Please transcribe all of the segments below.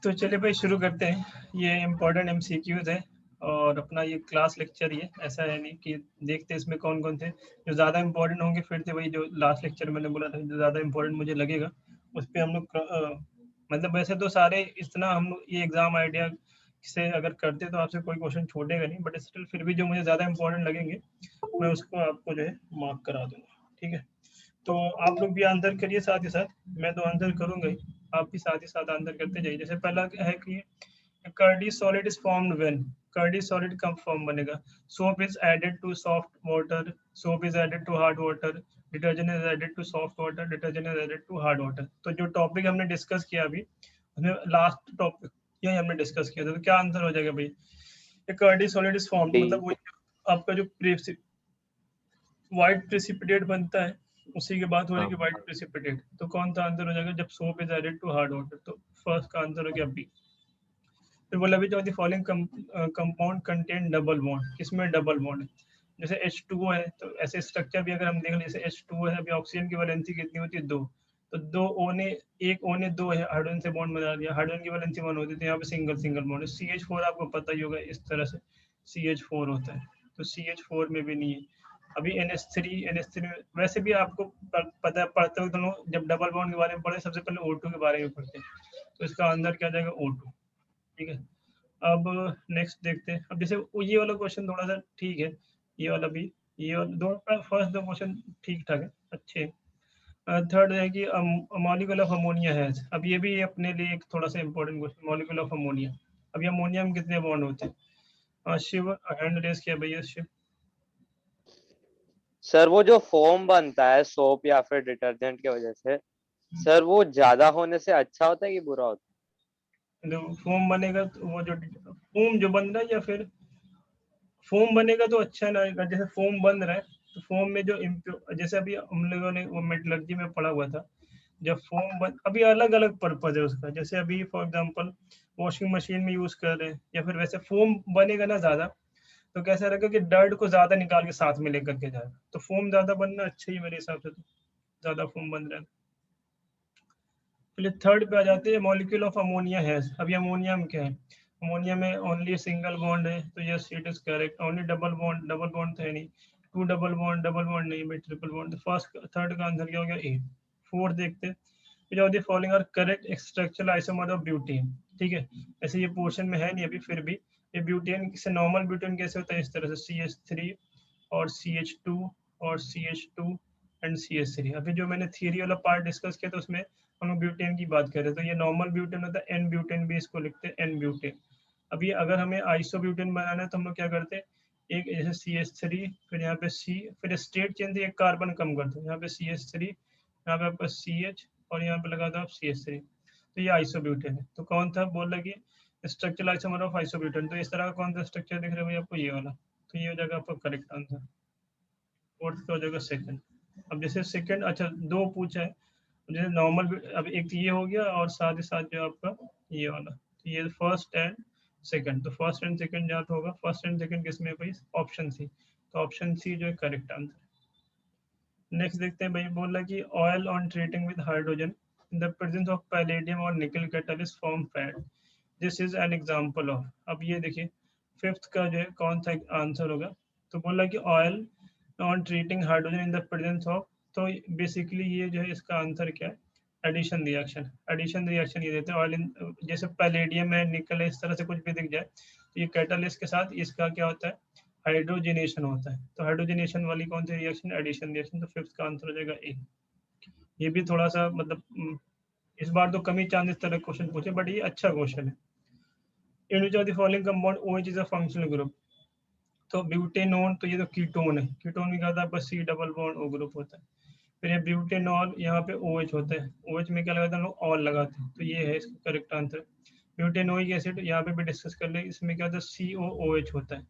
तो चलिए भाई शुरू करते हैं। ये इम्पोर्टेंट एमसीक्यूज है और अपना ये क्लास लेक्चर ही है, ऐसा है नहीं कि देखते इसमें कौन कौन थे जो ज़्यादा इम्पोर्टेंट होंगे। फिर से वही जो लास्ट लेक्चर मैंने बोला था, जो ज़्यादा इम्पोर्टेंट मुझे लगेगा उस पर हम लोग मतलब वैसे तो सारे इतना हम लोग ये एग्ज़ाम आइडिया से अगर करते तो आपसे कोई क्वेश्चन छूटेगा नहीं, बट स्टिल फिर भी जो मुझे ज़्यादा इम्पोर्टेंट लगेंगे मैं उसको आपको जो है मार्क करा दूंगा। ठीक है, तो आप लोग भी आंसर करिए साथ ही साथ, मैं तो आंसर करूंगा ही, आप भी साथ ही साथ आंसर करते जाइए। जैसे पहला है कि curdy solid is formed when, curdy solid कब फॉर्म बनेगा? Soap is added to soft water, soap is added to hard water, detergent is added to soft water, detergent is added to hard water. तो जो topic हमने discuss किया अभी, उसमें last topic यही हमने डिस्कस किया था, तो क्या आंसर हो जाएगा भाई? Curdy solid is formed D. मतलब वो आपका जो व्हाइट प्रेसिपिटेट बनता है उसी के बाद हो हाँ। जाएगी व्हाइट प्रेसिपिटेट। तो कौन सा आंसर हो जाएगा जब soap is added to hard water? तो फर्स्ट का आंसर हो गया बी। फिर बोला भी जो following compound contain double bond, किसमें डबल बॉन्ड है? जैसे H2O है, तो ऐसे स्ट्रक्चर भी अगर हम देख लें, जैसे H2O है, अभी ऑक्सीजन की वैलेंसी कितनी होती है? 2। तो दो O ने, एक O ने 2 है हाइड्रोजन से बॉन्ड बना दिया, हाइड्रोजन की वैलेंसी 1 होती है, तो यहाँ पे सिंगल सिंगल बॉन्ड है। CH4 आपको पता ही होगा, इस तरह से CH4 होता है, तो CH4 में भी नहीं है। अभी NH3 में वैसे भी आपको पता पढ़ते हुए दोनों जब डबल बॉन्ड के बारे में पढ़े, सबसे पहले O2 के बारे में पढ़ते हैं, तो इसका आंसर क्या जाएगा? O2। ठीक है, अब नेक्स्ट देखते हैं। अब जैसे ये वाला क्वेश्चन थोड़ा सा ठीक है, ये वाला भी, ये वाला दो फर्स्ट दो क्वेश्चन ठीक ठाक है, अच्छे। थर्ड है कि मॉलिक्यूल ऑफ अमोनिया है। अब ये भी अपने लिए एक थोड़ा सा important question, molecule of ammonia. अब ये अमोनिया में कितने बॉन्ड होते हैं? शिव हैंड रेस किया भैया, शिव। सर वो जो फोम बनता है सोप या फिर डिटर्जेंट की वजह से, सर वो ज्यादा होने से अच्छा होता है कि बुरा होता फोम बनेगा तो वो जो फोम जो बन रहा है, या फिर फोम बनेगा तो अच्छा ना आएगा। जैसे फोम बन रहा है तो फोम में जो जैसे अभी हम लोगों ने वो मेटलर्जी में पढ़ा हुआ था, जब फोम बन, अभी अलग अलग पर्पज है उसका। जैसे अभी फॉर एग्जांपल वॉशिंग मशीन में यूज कर रहे हैं, या फिर वैसे फोम बनेगा ना ज्यादा, तो कैसा रहेगा कि डर्ट को ज्यादा निकाल के साथ में लेकर के जाएगा, तो फोम ज्यादा बनना अच्छा ही मेरे हिसाब से, तो ज्यादा फोम बन रहा है। चलिए थर्ड पे आ जाते हैं, मॉलिक्यूल ऑफ अमोनिया है। अभी अमोनिया में क्या है? अमोनिया में ओनली सिंगल बॉन्ड है, तो yes it is correct. Only double bond, double bond तो है नहीं। टू डबल बॉन्ड नहीं भाई, ट्रिपल बॉन्ड। फर्स्ट थर्ड का आंसर क्या हो गया? ए। फोर्थ देखते हैं, जो the following are correct structural isomer of butane. ठीक है, ऐसे ये पोर्शन में है नहीं अभी, फिर भी ये ब्यूटेन से नॉर्मल ब्यूटेन कैसे होता है? इस तरह से CH3 और CH2 और CH2 एंड CH3। अभी जो मैंने थियरी वाला पार्ट डिस्कस किया था उसमें हम लोग ब्यूटेन की बात कर रहे हैं, तो ये नॉर्मल ब्यूटेन होता है, एन ब्यूटेन भी इसको लिखते हैं, एन ब्यूटेन। अभी अगर हमें आइसो ब्यूटेन बनाना है तो हम लोग क्या करते हैं? एक जैसे CH3, फिर यहाँ पे C, फिर स्टेट चेंज एक कार्बन कम करते हैं, यहाँ पे CH3, यहाँ पे आपका CH, और यहाँ पे लगा दो आप CH3, तो ये आइसोब्यूटेन है। तो कौन था? बोल रहा कि स्ट्रक्चरल आइसोमर ऑफ आइसोब्यूटेन। तो इस तरह का कौन सा स्ट्रक्चर दिख रहा है भाई आपको? ये वाला। तो ये हो जाएगा आपका करेक्ट आंसर। फोर्थ का हो जाएगा सेकंड। अब जैसे सेकंड, अच्छा दो पूछा है, जैसे नॉर्मल, अब एक तो ये हो गया और साथ ही साथ जो आपका ये वाला, तो ये फर्स्ट एंड सेकंड। तो फर्स्ट एंड सेकंड जहाँ पे होगा, फर्स्ट एंड सेकंड किसमें भाई? Option C. तो ऑप्शन सी जो है करेक्ट आंसर। नेक्स्ट देखते हैं भाई, बोल रहा कि oil on treating with hydrogen in the presence of palladium और निकल catalyst form fat, this is an example of. अब ये देखिए फिफ्थ का जो है कौन सा आंसर होगा? तो बोल रहा कि oil on treating hydrogen in the presence of, तो बेसिकली ये जो है इसका आंसर क्या है? Addition reaction. एडिशन रिएक्शन ये देते हैं ऑयल इन, जैसे पैलेडियम है, निकल है, इस तरह से कुछ भी दिख जाए तो ये कैटलिस्ट के साथ इसका क्या होता है? हाइड्रोजनेशन होता है। तो हाइड्रोजनेशन वाली कौन सी रिएक्शन? Addition reaction. तो फिफ्थ का आंसर हो जाएगा ए। ये भी थोड़ा सा मतलब इस बार तो कम ही चांसेस तरह क्वेश्चन पूछे, बट ये अच्छा क्वेश्चन है। In which of the following compound OH is a functional group? तो ब्यूटेनोन, तो ये तो कीटोन है, कीटोन में क्या होता है आपका? C double bond O group होता है। फिर ये ब्यूटेनॉल, यहाँ पे OH होता है, OH में क्या लगाते हैं लोग? ऑल लगाते हैं, तो ये है इसका करेक्ट आंसर। ब्यूटेनोइक एसिड यहाँ पे भी डिस्कस कर ले, इसमें क्या होता है? COOH होता है,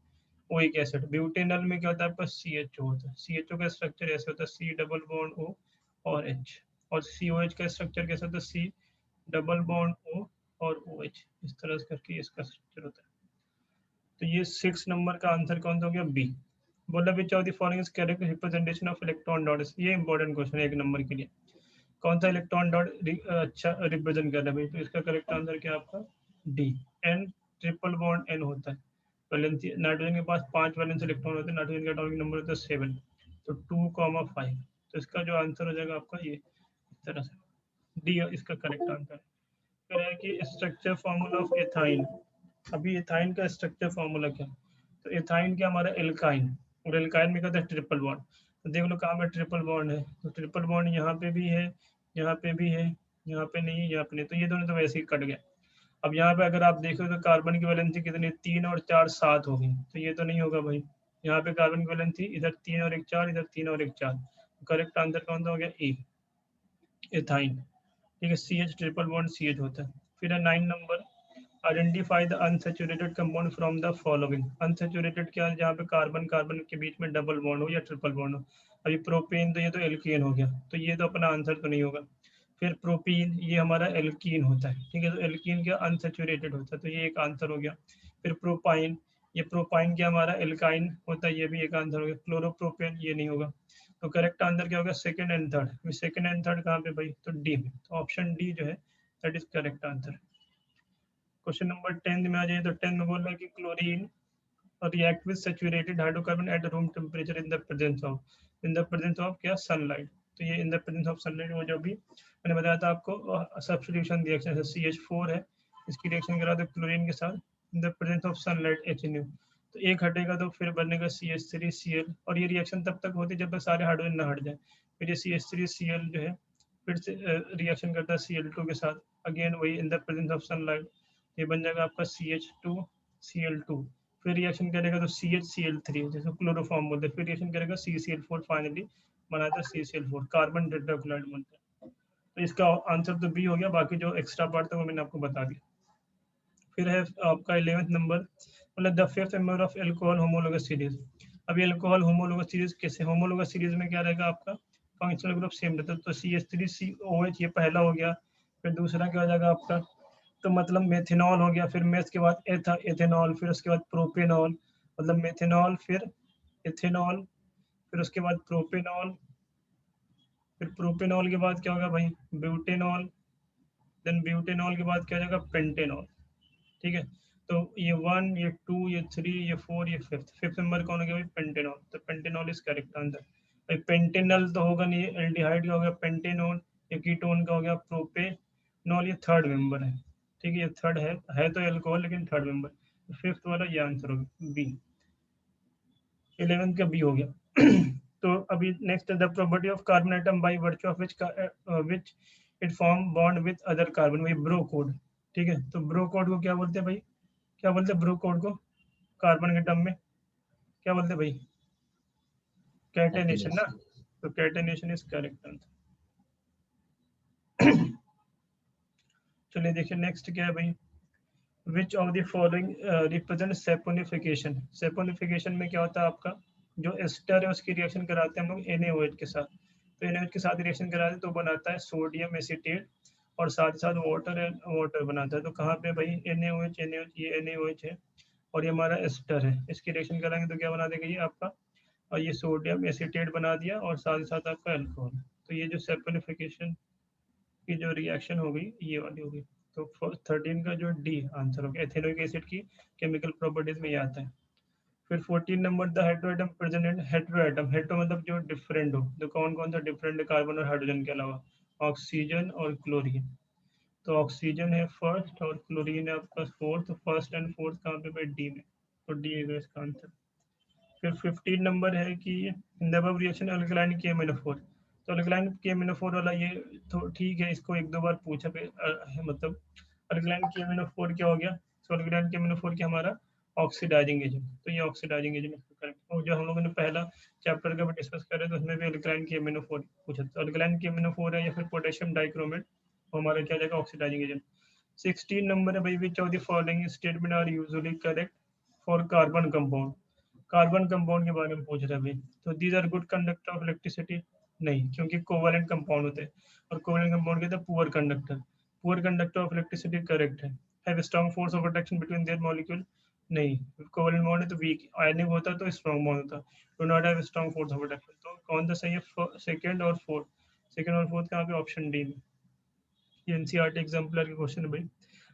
ओइक एसिड। ब्यूटेनल में क्या होता है आपका? CHO होता है। CHO का स्ट्रक्चर ऐसे होता है, C डबल बॉन्ड O और H। और COH का स्ट्रक्चर कैसा होता है? C डबल बॉन्ड O और OH, इस तरह से करके इसका स्ट्रक्चर होता है। तो ये 6 नंबर का आंसर कौन सा हो गया? बी। बोला विच of the following is correct representation of electron dot? ये इंपॉर्टेंट क्वेश्चन है 1 नंबर के लिए। कौन सा इलेक्ट्रॉन डॉट अच्छा रिप्रेजेंट कर रहा है भाई? तो इसका करेक्ट आंसर क्या आपका? D. N triple bond N होता है। वैलेंसी नाइट्रोजन के पास 5 वैलेंस इलेक्ट्रॉन होते हैं, नाइट्रोजन का एटॉमिक नंबर होता है 7, तो 2,5। तो इसका जो आंसर हो जाएगा आपका ये इस तरह से डी इसका करेक्ट आंसर है। फिर है कि स्ट्रक्चर फॉर्मूला ऑफ एथाइन। अभी एथाइन का स्ट्रक्चर फॉर्मूला क्या है? तो एथाइन क्या हमारा एल्काइन, और एल्काइन में कहता है ट्रिपल बॉन्ड। तो देख लो कहाँ पे ट्रिपल बॉन्ड है, तो ट्रिपल बॉन्ड यहाँ पे भी है, यहाँ पे भी है, यहाँ पे नहीं, यहाँ पे नहीं, तो ये दोनों तो वैसे ही कट गए। अब यहाँ पे अगर आप देखो तो कार्बन की वैलेंसी कितनी, 3 और 4 7 होगी, तो ये तो नहीं होगा भाई। यहाँ पे कार्बन की वैलेंसी इधर 3 और 1 4, इधर 3 और 1 4, करेक्ट आंसर कौन सा हो गया? A, ethyne. ठीक है, C H triple bond C H होता है। फिर है 9 number, identify the unsaturated compound from the following. Unsaturated क्या है? जहाँ पे कार्बन कार्बन के बीच में डबल बॉन्ड हो या ट्रिपल बॉन्ड हो। अभी प्रोपेन तो ये तो एल्केन हो गया, तो ये तो अपना आंसर तो नहीं होगा। फिर प्रोपीन ये हमारा एल्कीन होता है, ठीक है, तो एल्कीन क्या अनसैचुरेटेड होता है, तो ये एक आंसर हो गया। फिर प्रोपाइन, ये प्रोपाइन क्या हमारा एल्काइन होता है, ये भी एक आंसर हो गया। क्लोरोप्रोपेन ये नहीं होगा। तो करेक्ट आंसर क्या होगा? Second and third. Second and third कहाँ पे भाई? तो डी में, तो ऑप्शन डी जो है that is correct answer. Question number 10 में आ जाए तो 10 में बोल रहा है कि chlorine react with saturated hydrocarbon at room temperature in the presence of क्या? सनलाइट। तो ये in the presence of sunlight, वो जो भी मैंने बताया था आपको सब्स्टिट्यूशन रिएक्शन है, CH4 है, इसकी रिएक्शन करा दो क्लोरीन के साथ in the presence of sunlight HNO, तो एक हटेगा तो फिर बनेगा CH3Cl, और ये रिएक्शन तब तक होती है जब तक सारे हाइड्रोजन ना हट जाए। फिर ये CH3Cl जो है फिर से रिएक्शन करता है Cl2 के साथ, अगेन वही in the presence of sunlight, ये बन जाएगा आपका CH2Cl2। फिर रिएक्शन करेगा तो CHCl3, जैसे क्लोरोफॉर्म बोलते हैं, फिर रिएक्शन करेगा CCl4, फाइनली बनाता है CCl4, कार्बन टेट्राक्लोराइड बनता है। तो इसका आंसर तो बी हो गया, बाकी जो एक्स्ट्रा पार्ट था वो मैंने आपको बता दिया। फिर है आपका 11th नंबर, मतलब the fifth member of alcohol homologous series. अभी एल्कोहल होमोलोगस सीरीज कैसे? होमोलोगस सीरीज में क्या रहेगा आपका? फंक्शनल ग्रुप सेम रहता है, तो CH3COH ये पहला हो गया। फिर दूसरा क्या हो जाएगा आपका? तो मतलब मेथेनॉल हो गया, फिर मेथ के बाद एथेनॉल, फिर उसके बाद प्रोपेनॉल, मतलब मेथेनॉल फिर एथेनॉल, फिर उसके बाद प्रोपेनॉल, फिर प्रोपेनॉल के बाद क्या होगा भाई? ब्यूटेनॉल, देन ब्यूटेनॉल के बाद क्या हो जाएगा? पेंटेनॉल। ठीक है, तो ये 1, ये 2, ये 3, ये 4, ये फिफ्थ नंबर कौन हो गया भाई? पेंटेनॉल। तो पेंटेनॉल इज करेक्ट आंसर भाई। पेंटेनल तो होगा नहीं, एल्डिहाइड का हो गया पेंटेनॉल, ये कीटोन का हो गया प्रोपेनॉल, ये थर्ड मेंबर है। ठीक है, ये थर्ड है तो एल्कोहल लेकिन थर्ड मेंबर। फिफ्थ वाला ये आंसर होगा बी। 11th का बी हो गया। तो अभी next, the property of carbon atom by virtue of which it form bond with other carbon, वही ब्रो कोड। ठीक है, तो ब्रो कोड को क्या बोलते हैं भाई? क्या बोलते हैं ब्रो कोड को कार्बन के टर्म में? क्या बोलते हैं भाई? कैटेनेशन ना, तो कैटेनेशन इज करेक्ट आंसर। चलिए देखिए नेक्स्ट क्या है भाई? Which of the following represent saponification. Saponification में क्या होता है आपका? जो एस्टर है उसकी रिएक्शन कराते हैं हम लोग NaOH के साथ, तो NaOH के साथ रिएक्शन कराते हैं तो बनाता है सोडियम एसीटेट, और साथ साथ वाटर एंड वाटर बनाता है। तो कहाँ पे भाई? NaOH, ये NaOH है, और ये हमारा एस्टर है, इसकी रिएक्शन कराएंगे तो क्या बना देगा ये आपका? और ये सोडियम एसीटेट बना दिया, और साथ ही साथ आपका अल्कोहल। तो ये जो सैपोनिफिकेशन की जो रिएक्शन हो गई ये वाली हो गई। तो 13 का जो डी आंसर हो गया, एथेनोइक एसिड की केमिकल प्रॉपर्टीज में ये आता है। फिर 14 number, the heteroatom present in heteroatom. Hetero मतलब जो डिफरेंट हो, तो कौन कौन सा डिफरेंट है कार्बन और हाइड्रोजन के अलावा? ऑक्सीजन और क्लोरीन। तो ऑक्सीजन है फर्स्ट और क्लोरीन है आपका फोर्थ, फर्स्ट एंड फोर्थ कहाँ पे भाई? डी में, तो डी है इसका आंसर। फिर 15 नंबर है कि in the above reaction alkaline KMnO4। तो अल्कलाइन KMnO4 वाला ये तो ठीक है, इसको एक दो बार पूछा पे मतलब अल्कलाइन KMnO4 क्या हो गया? तो अल्कलाइन KMnO4 क्या हमारा? ऑक्सीडाइजिंग एजेंट, तो ये ऑक्सीडाइजिंग एजेंट करेक्ट। और जो हम लोगों ने पहला चैप्टर का डिस्कस करे तो उसमें भी अल्कलाइन KMnO4 पूछा, तो अल्कलाइन KMnO4 है या फिर पोटेशियम डाइक्रोमेट, वो हमारा क्या जाएगा? Oxidising agent. 16 नंबर है भाई, which of the following statement are usually correct for carbon compound. Carbon compound के बारे में पूछ रहे हैं भाई, तो these are good conductor of electricity, नहीं, क्योंकि कोवलेंट कंपाउंड होते हैं, और कोवलेंट कंपाउंड कहते हैं poor conductor. Poor conductor of electricity correct है। Have strong force of attraction between their molecule, नहीं, कोवलेंट बॉन्ड है तो वीक, आयनिक होता तो स्ट्रॉन्ग बॉन्ड होता। Do not have strong force of attraction, तो कौन सा सही है? सेकंड और फोर्थ। सेकंड और फोर्थ कहाँ पे? ऑप्शन डी में। ये NCERT एग्जाम्पलर के क्वेश्चन है भाई।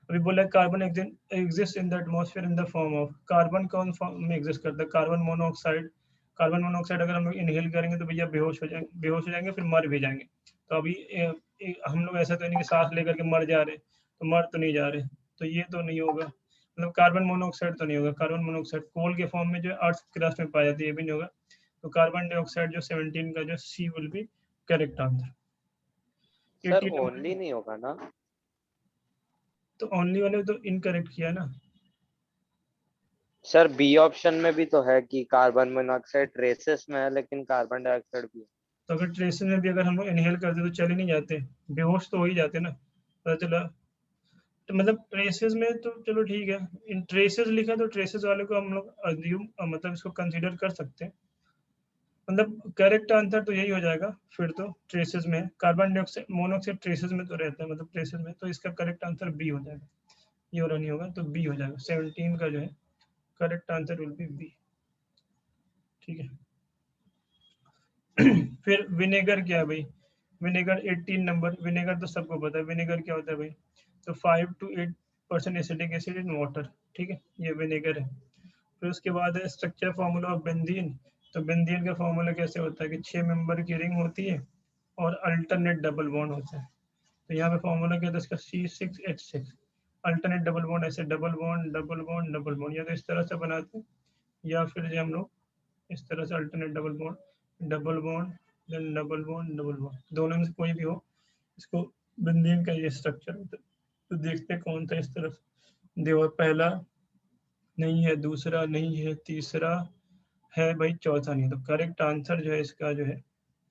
अभी बोला carbon exist in the atmosphere in the form of, carbon कौन फॉर्म में एग्जिस्ट करता है, कार्बन मोनोऑक्साइड। कार्बन मोनोऑक्साइड अगर हम लोग इनहेल करेंगे तो भैया बेहोश हो जाएंगे, फिर मर भी जाएंगे। तो अभी हम लोग ऐसा तो नहीं कि सांस लेकर के मर जा रहे, तो मर तो नहीं जा रहे, तो ये तो नहीं होगा, मतलब कार्बन मोनोऑक्साइड तो नहीं होगा। कार्बन मोनोऑक्साइड कोल के फॉर्म में जो अर्थ क्रस्ट में पाया जाता है, ये भी नहीं होगा। तो कार्बन डाइऑक्साइड जो 17 का जो C will be correct answer. Sir 18 only number नहीं होगा ना? तो ओनली वाले तो इनकरेक्ट किया ना। सर बी ऑप्शन में भी तो है कि कार्बन मोनोऑक्साइड ट्रेसेस में है, लेकिन कार्बन डाइऑक्साइड भी है। तो अगर ट्रेसेस में भी अगर हम लोग इनहेल करते तो चले नहीं जाते, बेहोश तो हो ही जाते ना, पता चला। तो मतलब ट्रेसेस में तो चलो ठीक है, इन ट्रेसेस लिखा तो ट्रेसेस वाले को हम लोग अज्यूम मतलब इसको कंसीडर कर सकते हैं। मतलब करेक्ट आंसर तो यही हो जाएगा फिर तो, ट्रेसेस में कार्बन डाइऑक्साइड मोनोऑक्साइड ट्रेसेस में तो रहता है, मतलब ट्रेसेस में, तो इसका करेक्ट आंसर बी हो जाएगा। ये वाला नहीं होगा तो बी हो जाएगा, 17 का जो है correct answer will be B. ठीक है। फिर विनेगर क्या है भाई, विनेगर 18 नंबर, विनेगर तो सबको पता है विनेगर क्या होता है भाई। तो 5 to 8% acidic acid in water, ठीक है, ये विनेगर है। फिर उसके बाद है स्ट्रक्चर फार्मूला ऑफ बेंजीन। तो बेंजीन का फार्मूला कैसे होता है कि 6 मेंबर की रिंग होती है और अल्टरनेट डबल बॉन्ड होता है। तो यहाँ पे फार्मूला क्या था इसका, C6H6। अल्टरनेट डबल बॉन्ड ऐसे double bond double bond double bond, या तो इस तरह से बनाते हैं, या फिर जो हम लोग इस तरह से alternate double bond then double bond, दोनों में से कोई भी हो। इसको बेंजीन का ये स्ट्रक्चर होता है। तो देखते हैं कौन सा इस तरफ देखो, पहला नहीं है, दूसरा नहीं है, तीसरा है भाई, चौथा नहीं। तो करेक्ट आंसर जो है इसका जो है,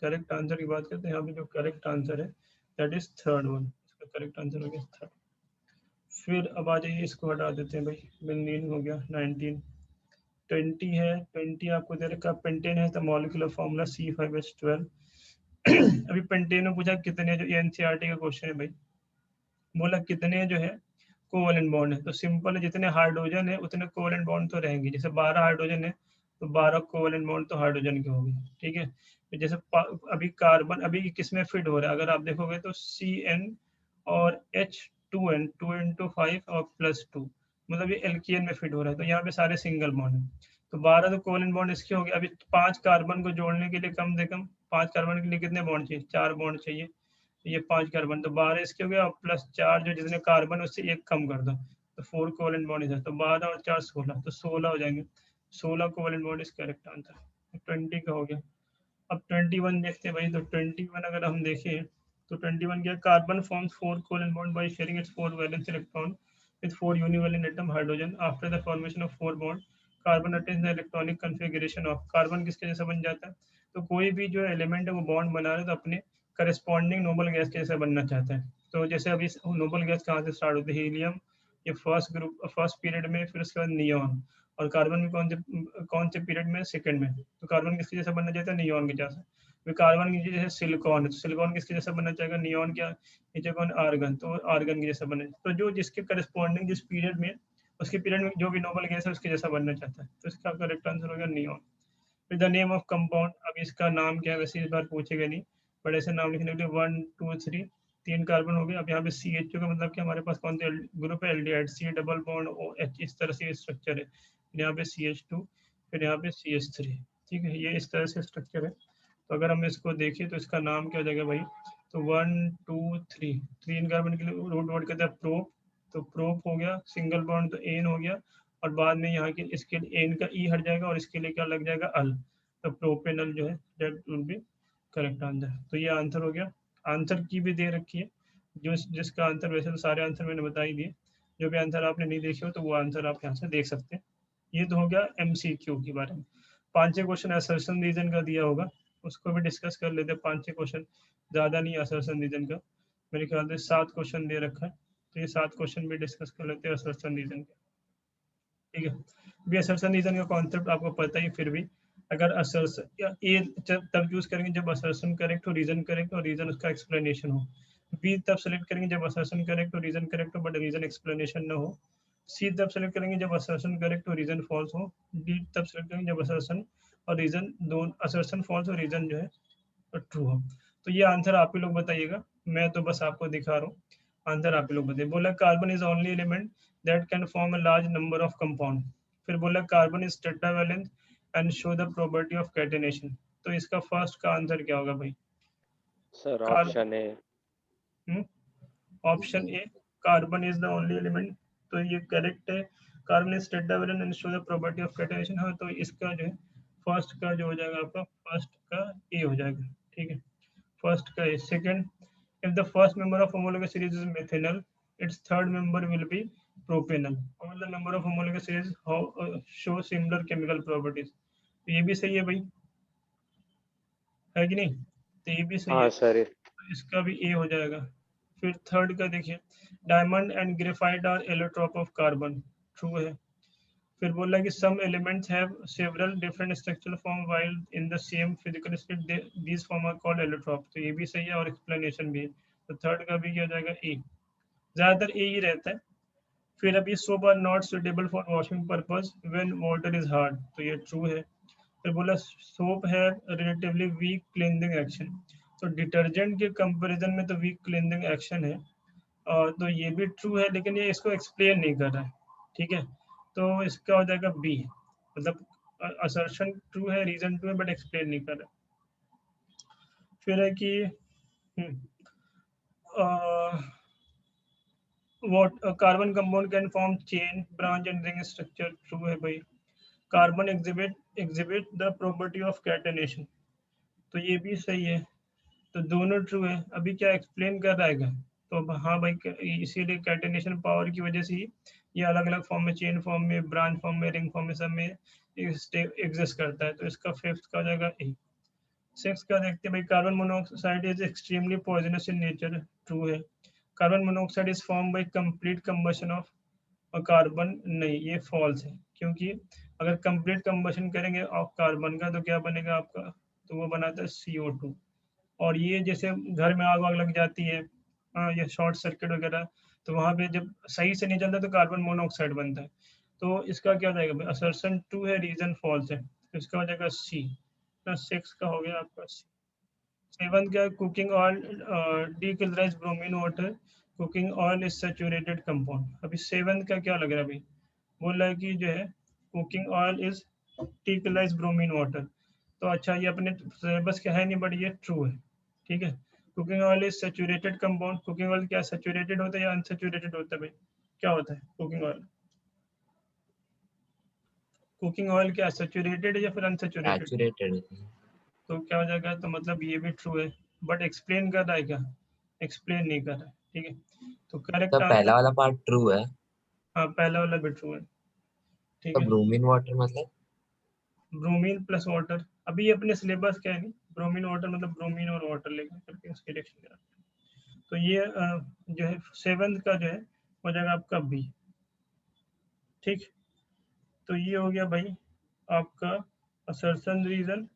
करेक्ट आंसर की बात करते हैं, यहाँ पे जो करेक्ट आंसर है दैट इज थर्ड वन, इसका करेक्ट आंसर हो गया थर्ड। फिर अब आ जाइए, इसको हटा देते हैं भाई, बेंजीन हो गया 19। 20 है, 20 आपको दे रखा पेंटेन है, तो मॉलिक्यूलर फॉर्मूला C5H12। अभी पेंटेन में पूछा कितने, जो एनसीईआरटी का क्वेश्चन है भाई, बोला कितने जो है कोवलेंट बॉन्ड है। तो सिंपल है, जितने हाइड्रोजन है उतने कोवलेंट बॉन्ड तो रहेंगे। जैसे 12 हाइड्रोजन है तो 12 कोवलेंट बॉन्ड तो हाइड्रोजन के हो गए, ठीक है। तो जैसे अभी कार्बन अभी किस में फिट हो रहा है, अगर आप देखोगे तो CN और H2N 2 into 5 और +2, मतलब ये एल्केन में फिट हो रहा है। तो यहाँ पे सारे सिंगल बॉन्ड है। तो 12 तो कोवलेंट बॉन्ड इसके हो गए। अभी 5 कार्बन को जोड़ने के लिए कम से कम 5 कार्बन के लिए कितने बॉन्ड चाहिए, 4 बॉन्ड चाहिए। तो ये 5 कार्बन, तो 12 इसके हो गया, और +4 जो जितने कार्बन उससे एक कम कर दो, तो 4 कोवलेंट बॉन्ड है। तो 12 और 4 16, तो 16 हो जाएंगे। 16 covalent bond is correct answer. 20 का हो गया। अब 21 देखते हैं भाई। तो 21 अगर हम देखें तो 21 क्या, carbon forms 4 covalent bond by sharing it's 4 valence electron with 4 univalent atom hydrogen after the formation of 4 bond carbon attains the electronic configuration of, carbon किसके जैसा बन जाता है। तो कोई भी जो एलिमेंट है वो बॉन्ड बना रहे तो अपने करस्पॉन्डिंग नोबल गैस के जैसा बनना चाहता है। तो जैसे अभी नोबल गैस कहाँ से स्टार्ट होती है, हीलियम, ये फर्स्ट ग्रुप फर्स्ट पीरियड में, फिर उसके बाद नियॉन, और कार्बन भी कौन से पीरियड में, सेकंड में। तो कार्बन किसके जैसा बनना चाहता है, नियॉन के जैसा। फिर कार्बन की जैसे सिलिकॉन है, तो सिलिकॉन किसके जैसा बनना चाहेगा, नियॉन क्या नीचे कौन, आर्गन, तो आर्गन के जैसा बने। तो जो जिसके करस्पॉन्डिंग जिस पीरियड में, उसके पीरियड में जो भी नोबल गैस है उसके जैसा बनना चाहता है। तो इसका करेक्ट आंसर हो गया नियॉन। फिर द नेम ऑफ कंपाउंड, अब इसका नाम क्या है वैसे इस बार पूछेगा नहीं, बट ऐसे नाम लिखने के लिए 1 2 3 3 कार्बन हो गए। अब यहाँ पे CH2 का मतलब कि हमारे पास कौन से ग्रुप है, aldehyde, C double bond OH, इस तरह से स्ट्रक्चर है। यहाँ पे CH2, फिर यहाँ पे CH3, ठीक है, ये इस तरह से स्ट्रक्चर है। तो अगर हम इसको देखें तो इसका नाम क्या हो जाएगा भाई, तो 1 2 3 3 कार्बन के लिए रूट वर्ड कहते हैं प्रोप। तो प्रोप हो गया, सिंगल बॉन्ड तो एन हो गया, और बाद में यहाँ के इसके एन का ई हट जाएगा और इसके लिए क्या लग जाएगा, अल। तो प्रोपेनल जो है that will be correct answer. तो ये आंसर हो गया। आंसर की भी दे रखी है, जो जिसका आंसर, वैसे तो सारे आंसर मैंने बता ही दिए, जो भी आंसर आपने नहीं देखे हो तो वो आंसर आप यहाँ से देख सकते हैं। ये तो हो गया MCQ के बारे में। 5 क्वेश्चन असर्शन रीजन का दिया होगा, उसको भी डिस्कस कर लेते हैं। 5 क्वेश्चन ज़्यादा नहीं असर्शन रीजन का, मेरे ख्याल से 7 क्वेश्चन दे रखा है, तो ये 7 क्वेश्चन भी डिस्कस कर लेते हैं असर्शन रीजन का। ठीक है, भी असर्शन रीजन का कॉन्सेप्ट आपको पता ही, फिर भी अगर असर्शन या ए तब यूज करेंगे जब असर्शन करेक्ट हो, रीजन करेक्ट हो, रीजन उसका एक्सप्लेनेशन हो। बी तब सेलेक्ट करेंगे जब असर्शन करेक्ट हो, रीजन करेक्ट हो बट रीजन एक्सप्लेनेशन ना हो। सी तब सेलेक्ट करेंगे जब असर्शन करेक्ट हो, रीजन फॉल्स हो। डी तब सेलेक्ट करेंगे जब असर्शन और रीजन दोनों, असर्शन फॉल्स और रीजन जो है ट्रू हो। तो ये आंसर आप ही लोग बताइएगा, मैं तो बस आपको दिखा रहा हूँ। आंसर आप लोग बताइए। बोला carbon is only element that can form a large number of compound. फिर बोला carbon is tetravalent and show the property of catenation. तो इसका फर्स्ट का आंसर क्या होगा भाई? Sir carbon, option A. Option A, carbon is the only element. तो ये करेक्ट है। Carbon is tetravalent and show the property of catenation. हाँ, तो इसका जो है फर्स्ट का जो हो जाएगा आपका, फर्स्ट का ए हो जाएगा। ठीक है, फर्स्ट का A. Second, if the first member of homologous series is methanol, its third member will be propanol. All the member of homologous series show similar chemical properties. तो ये भी सही है भाई, है कि नहीं? तो ये भी सही हाँ है, सर। तो इसका भी ए हो जाएगा। फिर थर्ड का देखिए, diamond and graphite are allotrope of carbon. True है। फिर बोला कि some elements have several different structural form while in the same physical state these form are called allotrope। तो ये भी सही है और explanation भी है। तो थर्ड का भी क्या हो जाएगा? ए। ज्यादातर ए ही रहता है। फिर अभी soap are not suitable for washing purpose when water is hard. तो ये ट्रू है। फिर बोला सोप है रिलेटिवली वीक क्लींजिंग एक्शन। तो डिटर्जेंट के कंपैरिजन में तो वीक क्लींजिंग एक्शन है, तो ये भी ट्रू है, लेकिन ये इसको एक्सप्लेन नहीं कर रहा है। ठीक है, तो इसका हो जाएगा बी, मतलब असर्शन ट्रू है, रीजन ट्रू है, बट एक्सप्लेन नहीं कर रहा। फिर है कि what carbon compound can form chain branch and ring structure। True है भाई। Carbon exhibit the property of catenation। तो ये भी सही है। तो दोनों ट्रू है। अभी क्या एक्सप्लेन कर रहा है? तो हाँ भाई, इसीलिए कैटेनेशन पावर की वजह से ही ये अलग अलग फॉर्म में, चेन फॉर्म में, ब्रांच फॉर्म में, रिंग फॉर्म में, सब में एग्जिस्ट करता है। तो इसका फिफ्थ का हो जाएगा ए। सिक्स का देखते हैं भाई, carbon monoxide is extremely poisonous in nature. True है। Carbon monoxide is form by complete combustion of carbon. नहीं, ये फॉल्स है, क्योंकि अगर कंप्लीट कंबशन करेंगे ऑफ कार्बन का तो क्या बनेगा आपका? तो वो बनाता है CO2। और ये जैसे घर में आग वाग लग जाती है, या शॉर्ट सर्किट वगैरह, तो वहां पे जब सही से नहीं चलता तो कार्बन मोनोऑक्साइड बनता है। तो इसका क्या हो जाएगा? असर्शन ट्रू है, रीजन फॉल्स है। तो इसका हो जाएगा सी। सिक्स का हो गया आपका सी। सेवन क्या? Cooking oil decolourise bromine water. Cooking oil is saturated compound. अभी सेवन का क्या लग रहा है भाई? बोल रहा है कि जो है cooking oil is decolourise bromine water. तो अच्छा, ये अपने सिलेबस का है नहीं, बट ये ट्रू है। ठीक है, cooking oil is saturated compound. Cooking oil क्या सैचुरेटेड होता है या अनसैचुरेटेड होता है भाई? क्या होता है कुकिंग ऑयल? कुकिंग ऑयल क्या सैचुरेटेड या फिर अनसैचुरेटेड? सैचुरेटेड। तो क्या हो जाएगा? तो मतलब ये भी ट्रू है, बट एक्सप्लेन कर रहा है क्या? एक्सप्लेन नहीं कर रहा है। ठीक है, तो करेक्ट तो आंसर, पहला वाला पार्ट ट्रू है। हाँ पहला वाला भी ट्रू है। ठीक तो है, ब्रोमीन वाटर मतलब ब्रोमीन प्लस वाटर। अभी अपने सिलेबस क्या है नहीं, ब्रोमीन वाटर मतलब ब्रोमीन और वाटर लेकर करके उसके रिएक्शन करा। तो ये जो है सेवंथ का जो है हो जाएगा आपका बी। ठीक, तो ये हो गया भाई आपका असर्शन रीजन,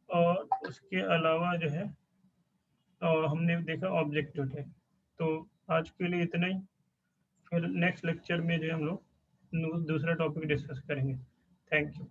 और उसके अलावा जो है हमने देखा ऑब्जेक्टिव थे। तो आज के लिए इतना ही। फिर नेक्स्ट लेक्चर में जो है हम लोग दूसरा टॉपिक डिस्कस करेंगे। Thank you.